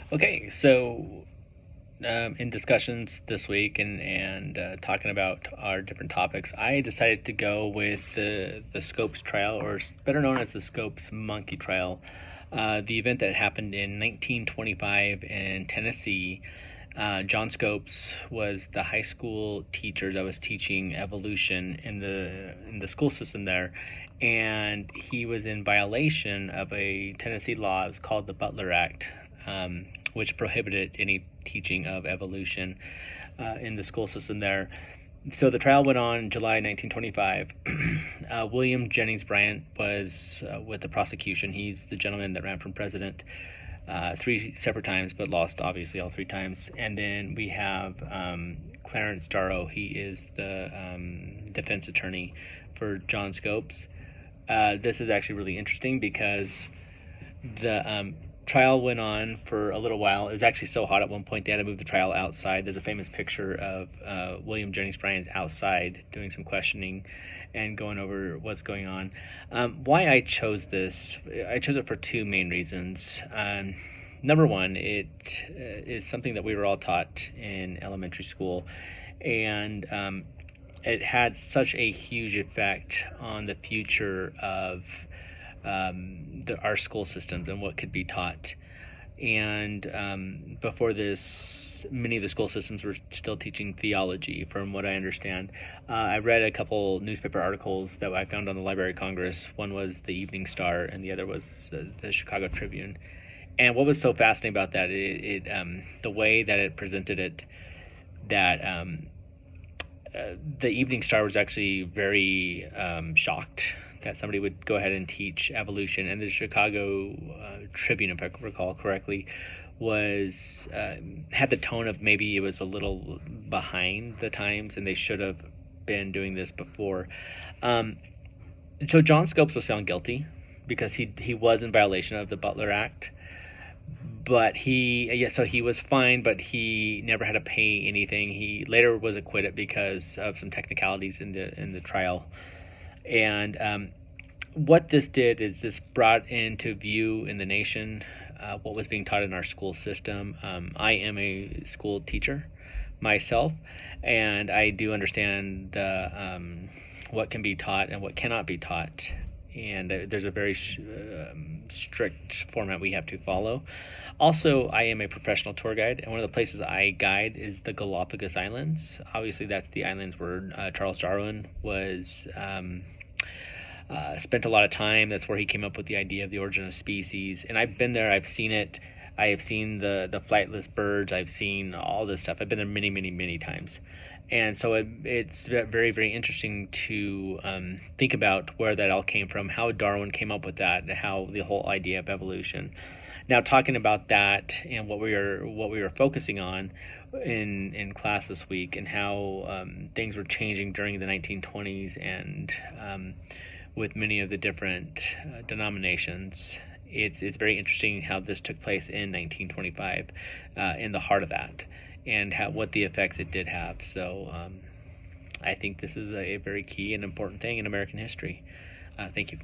Okay, so in discussions this week and talking about our different topics, I decided to go with the Scopes trial, or better known as the Scopes Monkey Trial, the event that happened in 1925 in Tennessee. John Scopes was the high school teacher that was teaching evolution in the school system there, and he was in violation of a Tennessee law. It was called the Butler Act, which prohibited any teaching of evolution in the school system there. So the trial went on in July 1925. William Jennings Bryan was with the prosecution. He's the gentleman that ran for president three separate times, but lost obviously all three times. And then we have Clarence Darrow. He is the defense attorney for John Scopes. This is actually really interesting because the trial went on for a little while. It was actually so hot at one point they had to move the trial outside. There's a famous picture of William Jennings Bryan outside doing some questioning and going over what's going on. Why I chose this, I chose it for two main reasons. Number one, it is something that we were all taught in elementary school, and it had such a huge effect on the future of our school systems and what could be taught. And before this, many of the school systems were still teaching theology, from what I understand. I read a couple newspaper articles that I found on the Library of Congress. One was the Evening Star, and the other was the Chicago Tribune. And what was so fascinating about that, the way that it presented it, that the Evening Star was actually very shocked that somebody would go ahead and teach evolution, and the Chicago Tribune, if I recall correctly, was had the tone of maybe it was a little behind the times and they should have been doing this before. So John Scopes was found guilty because he was in violation of the Butler Act, but he was fined, but he never had to pay anything. He later was acquitted because of some technicalities in the trial. And what this did is this brought into view in the nation what was being taught in our school system. I am a school teacher myself, and I do understand what can be taught and what cannot be taught. And there's a very strict format we have to follow. Also, I am a professional tour guide, and one of the places I guide is the Galapagos Islands. Obviously, that's the islands where Charles Darwin was spent a lot of time. That's where he came up with the idea of the origin of species. And I've been there. I've seen it. I have seen the flightless birds. I've seen all this stuff. I've been there many, many, many times. And so it's very, very interesting to think about where that all came from, how Darwin came up with that, and how the whole idea of evolution. Now, talking about that and what we were focusing on in class this week, and how things were changing during the 1920s, and with many of the different denominations, it's very interesting how this took place in 1925, in the heart of that, and what the effects it did have. So I think this is a very key and important thing in American history. Thank you.